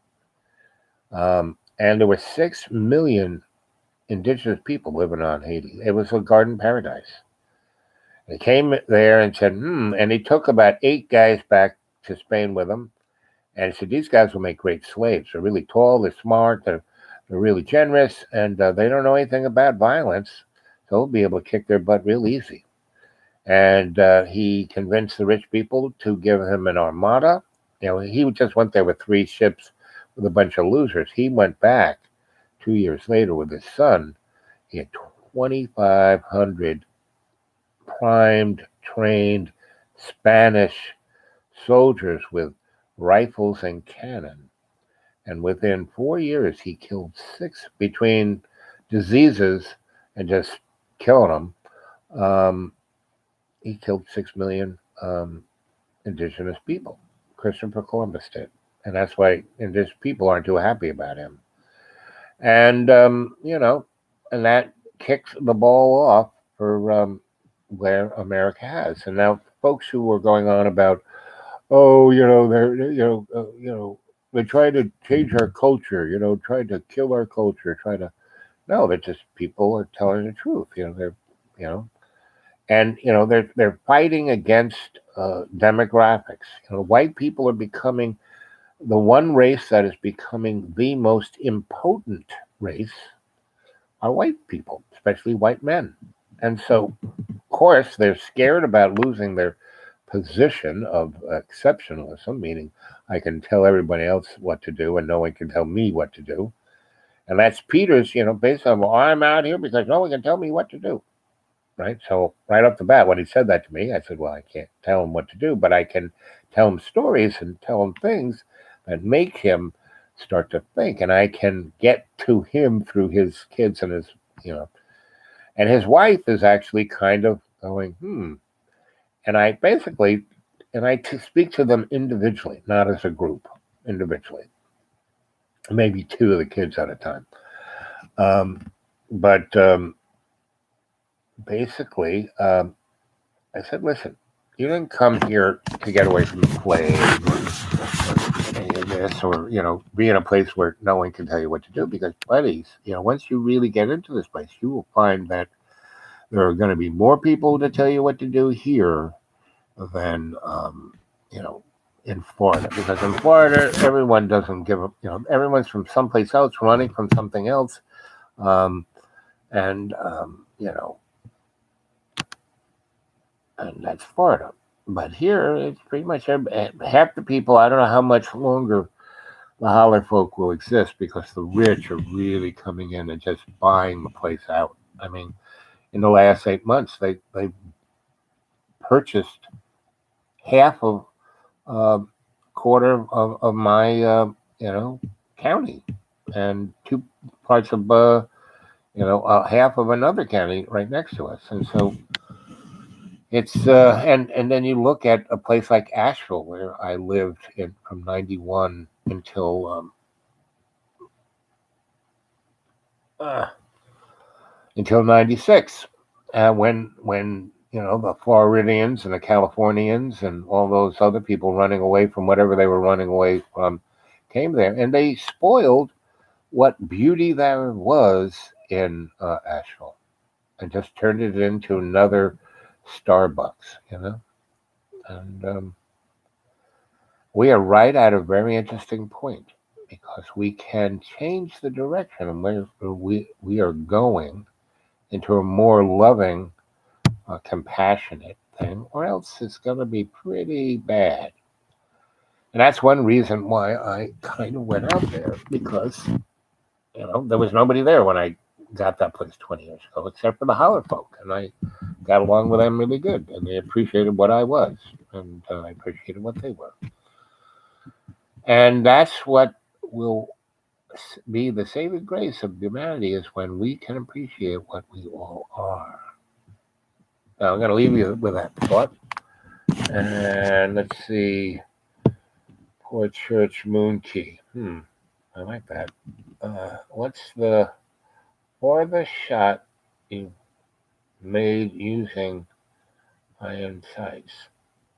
Speaker 1: And there were 6 million indigenous people living on Haiti. It was a garden paradise. They came there and said, and he took about 8 guys back to Spain with him. And he said, these guys will make great slaves. They're really tall, they're smart, they're really generous, and they don't know anything about violence. So they'll be able to kick their butt real easy. And he convinced the rich people to give him an armada. He just went there with 3 ships with a bunch of losers. He went back 2 years later with his son. He had 2,500 primed, trained Spanish soldiers with rifles and cannon. And within 4 years, he killed 6 between diseases and just killing them. He killed 6 million indigenous people. Christopher Columbus did. And that's why indigenous people aren't too happy about him. And, and that kicks the ball off for where America has. And now folks who were going on about, they try to change our culture, try to kill our culture, no, they're just people are telling the truth. And they're fighting against demographics. White people are becoming the one race that is becoming the most impotent race are white people, especially white men. And so, of course, they're scared about losing their position of exceptionalism, meaning I can tell everybody else what to do and no one can tell me what to do. And that's Peter's, based on, well, I'm out here because no one can tell me what to do. Right? So right off the bat, when he said that to me, I said, well, I can't tell him what to do, but I can tell him stories and tell him things that make him start to think. And I can get to him through his kids and his, and his wife is actually kind of going, And I basically, speak to them individually, not as a group, individually. Maybe 2 of the kids at a time. But basically, I said, listen, You didn't come here to get away from the plague or any of this, or be in a place where no one can tell you what to do. Because, buddies, once you really get into this place, you will find that there are going to be more people to tell you what to do here than in Florida. Because in Florida, everyone doesn't give up. Everyone's from someplace else, running from something else, and and that's Florida. But here, it's pretty much half the people. I don't know how much longer the holler folk will exist because the rich are really coming in and just buying the place out. I mean, in the last 8 months, they purchased half of quarter of my county, and two parts of half of another county right next to us. And so it's and then you look at a place like Asheville, where I lived from '91 until 96, when the Floridians and the Californians and all those other people running away from whatever they were running away from came there, and they spoiled what beauty there was in Asheville, and just turned it into another Starbucks, and we are right at a very interesting point, because we can change the direction and where we are going into a more loving, compassionate thing, or else it's going to be pretty bad. And that's one reason why I kind of went out there, because there was nobody there when I got that place 20 years ago, except for the holler folk, and I got along with them really good, and they appreciated what I was, and I appreciated what they were. And that's what will be the saving grace of humanity, is when we can appreciate what we all are. Now, I'm going to leave you with that thought. And let's see. Poor Church Moon Key. I like that. What's the farthest shot you made using iron sights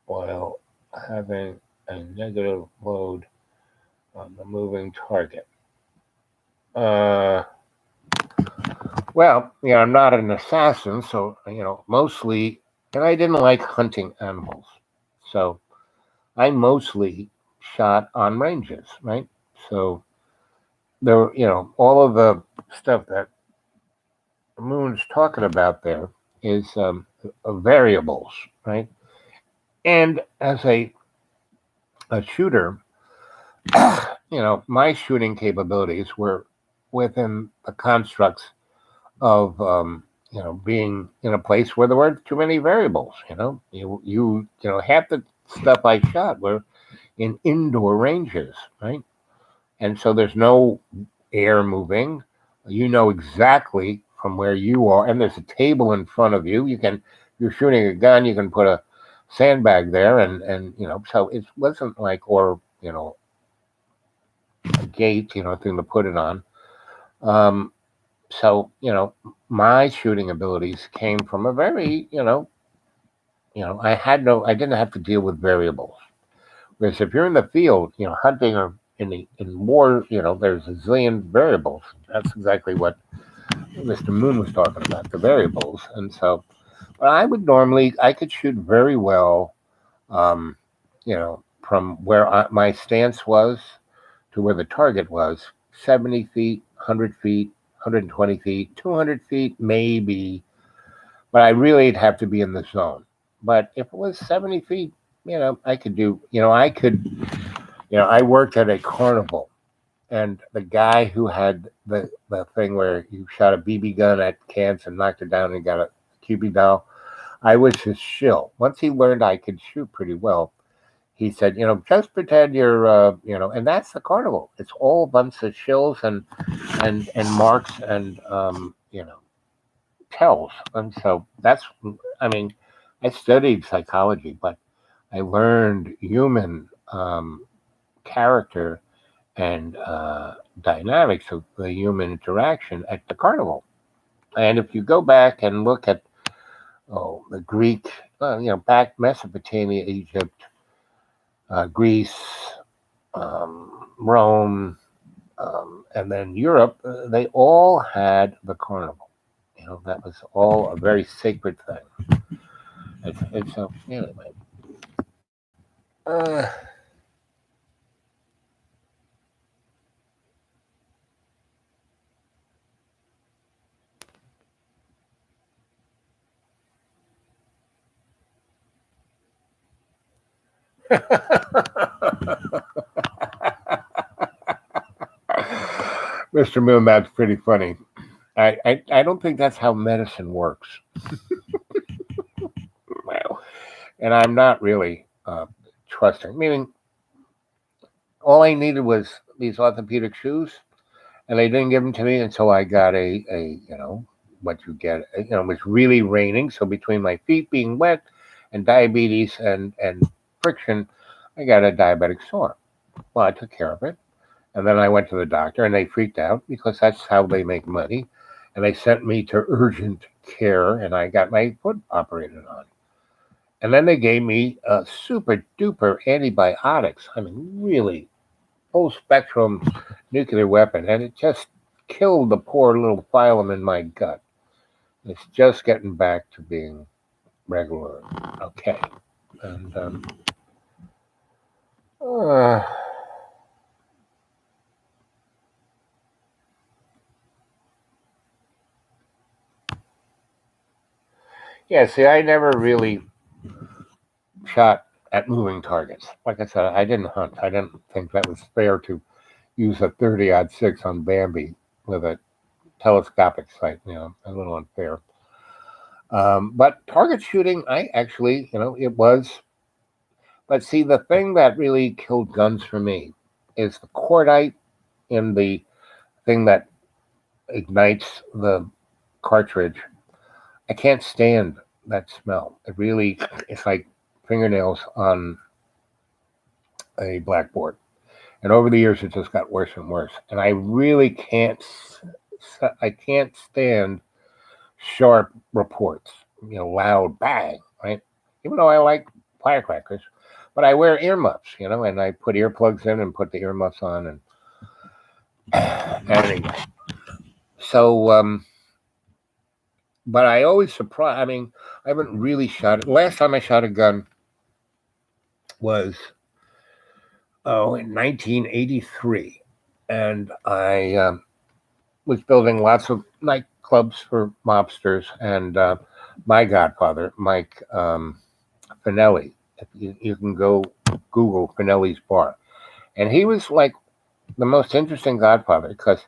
Speaker 1: while having a negative load on the moving target? Well, I'm not an assassin, so, mostly, and I didn't like hunting animals. So I mostly shot on ranges, right? So there, all of the stuff that Moon's talking about there is variables, right? And as a shooter, my shooting capabilities were within the constructs of being in a place where there weren't too many variables. You half the stuff I shot were in indoor ranges, right? And so there's no air moving. You know exactly from where you are, and there's a table in front of you. You're shooting a gun, you can put a sandbag there, and so it wasn't like, or a gate, thing to put it on. So my shooting abilities came from a very I didn't have to deal with variables. Whereas if you're in the field, hunting, or in war, there's a zillion variables. That's exactly what Mr. Moon was talking about, the variables. And so, I could shoot very well, from where my stance was to where the target was, 70 feet, 100 feet, 120 feet, 200 feet, maybe. But I really'd have to be in the zone. But if it was 70 feet, I could do, I worked at a carnival, and the guy who had the thing where you shot a BB gun at cans and knocked it down and got a Cupid doll, I was his shill. Once he learned I could shoot pretty well, he said, just pretend you're, and that's the carnival. It's all a bunch of shills and marks and, tells. And so I studied psychology, but I learned human character and dynamics of the human interaction at the carnival. And if you go back and look at the Greek back Mesopotamia, Egypt, Greece, Rome, and then Europe, they all had the carnival. That was all a very sacred thing. It's anyway. Uh, Mr. Moon, that's pretty funny. I don't think that's how medicine works. Well, and I'm not really trusting. Meaning, all I needed was these orthopedic shoes, and they didn't give them to me until I got what you get. It was really raining, so between my feet being wet and diabetes and friction, I got a diabetic sore. Well, I took care of it, and then I went to the doctor, and they freaked out because that's how they make money, and they sent me to urgent care, and I got my foot operated on. And then they gave me super duper antibiotics. I mean, really full spectrum nuclear weapon, and it just killed the poor little phylum in my gut. It's just getting back to being regular. Okay. And uh, yeah, see, I never really shot at moving targets. Like I said, I didn't hunt. I didn't think that was fair to use a 30-06 on Bambi with a telescopic sight. A little unfair. But target shooting, I actually, it was. But see, the thing that really killed guns for me is the cordite in the thing that ignites the cartridge. I can't stand that smell. It's like fingernails on a blackboard. And over the years, it just got worse and worse. And I really I can't stand sharp reports, loud bang, right? Even though I like firecrackers, but I wear earmuffs, and I put earplugs in and put the earmuffs on. And anyway, so, but I always surprise. I mean, I haven't really shot. Last time I shot a gun was in 1983, and I was building lots of nightclubs for mobsters, and my godfather, Mike Finelli. If you can go Google Finelli's bar, and he was like the most interesting godfather because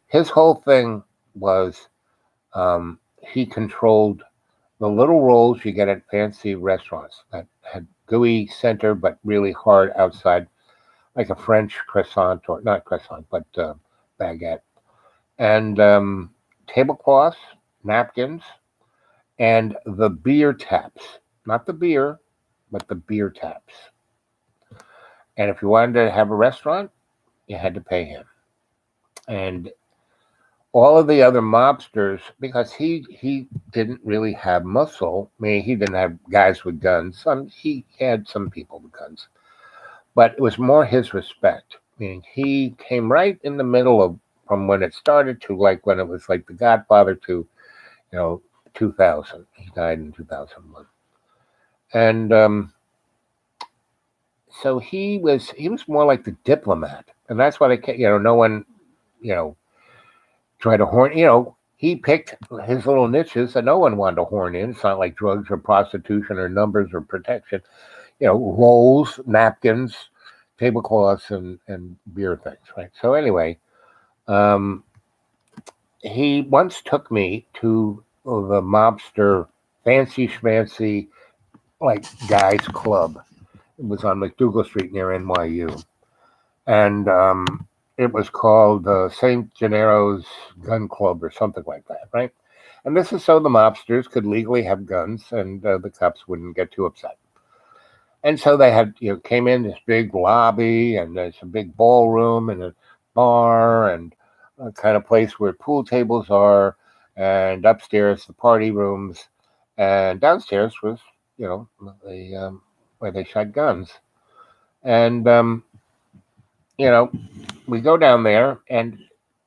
Speaker 1: his whole thing was he controlled the little rolls you get at fancy restaurants that had gooey center but really hard outside, like a French croissant, or not croissant, but baguette, and tablecloths, napkins, and the beer taps. Not the beer, but the beer taps. And if you wanted to have a restaurant, you had to pay him. And all of the other mobsters, because he didn't really have muscle. I mean, he didn't have guys with guns. He had some people with guns, but it was more his respect. I mean, he came right in the middle of from when it started to like when it was like The Godfather to 2000. He died in 2001, and so he was more like the diplomat, and that's why no one you know try to horn. He picked his little niches that no one wanted to horn in. It's not like drugs or prostitution or numbers or protection. Rolls, napkins, tablecloths, and beer things, right? So anyway, um, he once took me to the mobster fancy schmancy like guys club. It was on McDougal Street near NYU, and it was called St. Gennaro's Gun Club or something like that, right? And this is so the mobsters could legally have guns, and the cops wouldn't get too upset. And so they had, came in this big lobby, and there's a big ballroom and a bar and a kind of place where pool tables are, and upstairs the party rooms, and downstairs was where they shot guns. And we go down there, and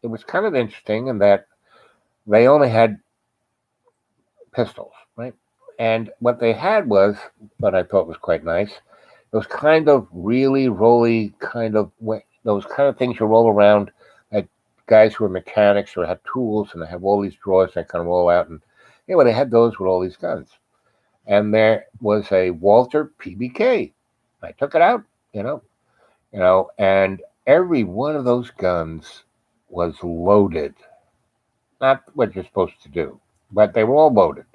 Speaker 1: it was kind of interesting in that they only had pistols, right? And what they had was what I thought was quite nice. It was kind of really rolly, those kind of things you roll around at guys who are mechanics or have tools and they have all these drawers that kind of roll out. And anyway, they had those with all these guns. And there was a Walter PBK. I took it out, you know, and every one of those guns was loaded. Not what you're supposed to do, but they were all loaded,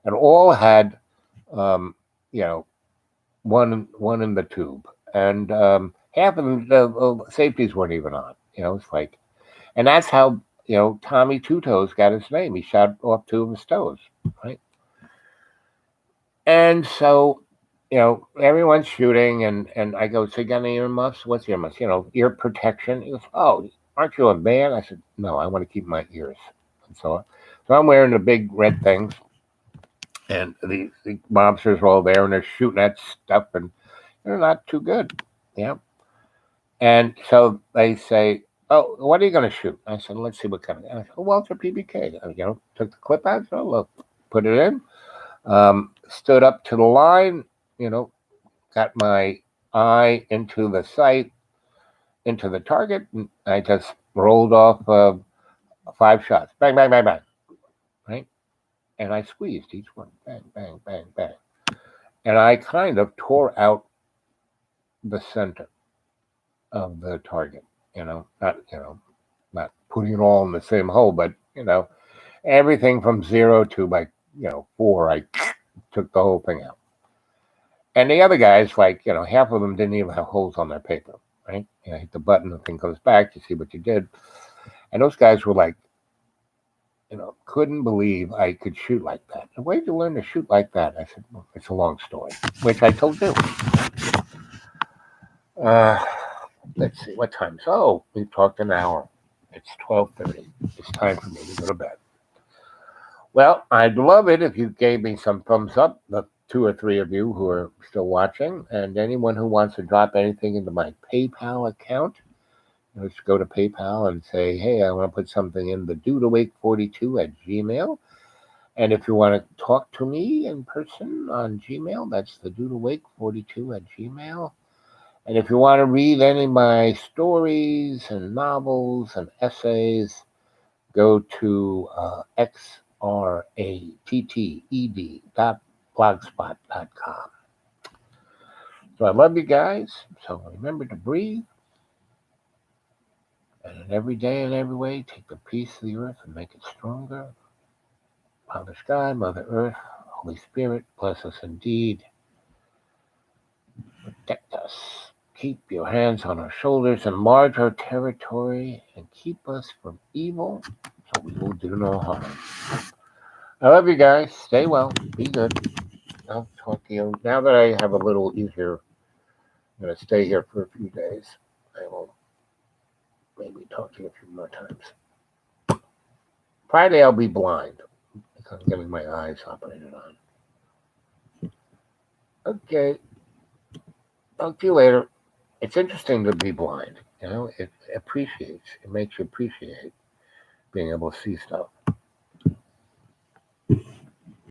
Speaker 1: and all had, um, you know, one in the tube, and half of them the safeties weren't even on. It's like, and that's how Tommy Two Toes got his name. He shot off two of his toes, right? And so, everyone's shooting, and I go, so you got any earmuffs? What's earmuffs? Ear protection. He goes, oh, aren't you a man? I said, no, I want to keep my ears. And so I'm wearing the big red things, and the mobsters are all there, and they're shooting at stuff, and they're not too good, yeah. And so they say, oh, what are you going to shoot? I said, let's see what kind of. I said, well, it's a PBK. Took the clip out, so look, put it in. Stood up to the line, got my eye into the sight, into the target, and I just rolled off 5 shots. Bang, bang, bang, bang. Right? And I squeezed each one. Bang, bang, bang, bang. And I kind of tore out the center of the target. Not putting it all in the same hole, but everything from 0 to 4, I took the whole thing out. And the other guys, half of them didn't even have holes on their paper, right? Hit the button, the thing goes back, you see what you did. And those guys were like, couldn't believe I could shoot like that. Where'd you learn to shoot like that? I said, well, it's a long story, which I told you. Let's see, what time? Oh, we talked an hour. It's 12:30. It's time for me to go to bed. Well, I'd love it if you gave me some thumbs up, the 2 or 3 of you who are still watching, and anyone who wants to drop anything into my PayPal account, just go to PayPal and say, hey, I want to put something in the dudeawake42 at Gmail. And if you want to talk to me in person on Gmail, that's the dudeawake42 at Gmail. And if you want to read any of my stories and novels and essays, go to xratted.blogspot.com. So I love you guys. So remember to breathe. And in every day and every way, take the peace of the earth and make it stronger. Father Sky, Mother Earth, Holy Spirit, bless us indeed. Protect us. Keep your hands on our shoulders, enlarge our territory, and keep us from evil, so we will do no harm. I love you guys. Stay well. Be good. I'll talk to you. Now that I have a little easier, I'm going to stay here for a few days. I will maybe talk to you a few more times. Friday, I'll be blind because I'm getting my eyes operated on. Okay. Talk to you later. It's interesting to be blind. It makes you appreciate being able to see stuff.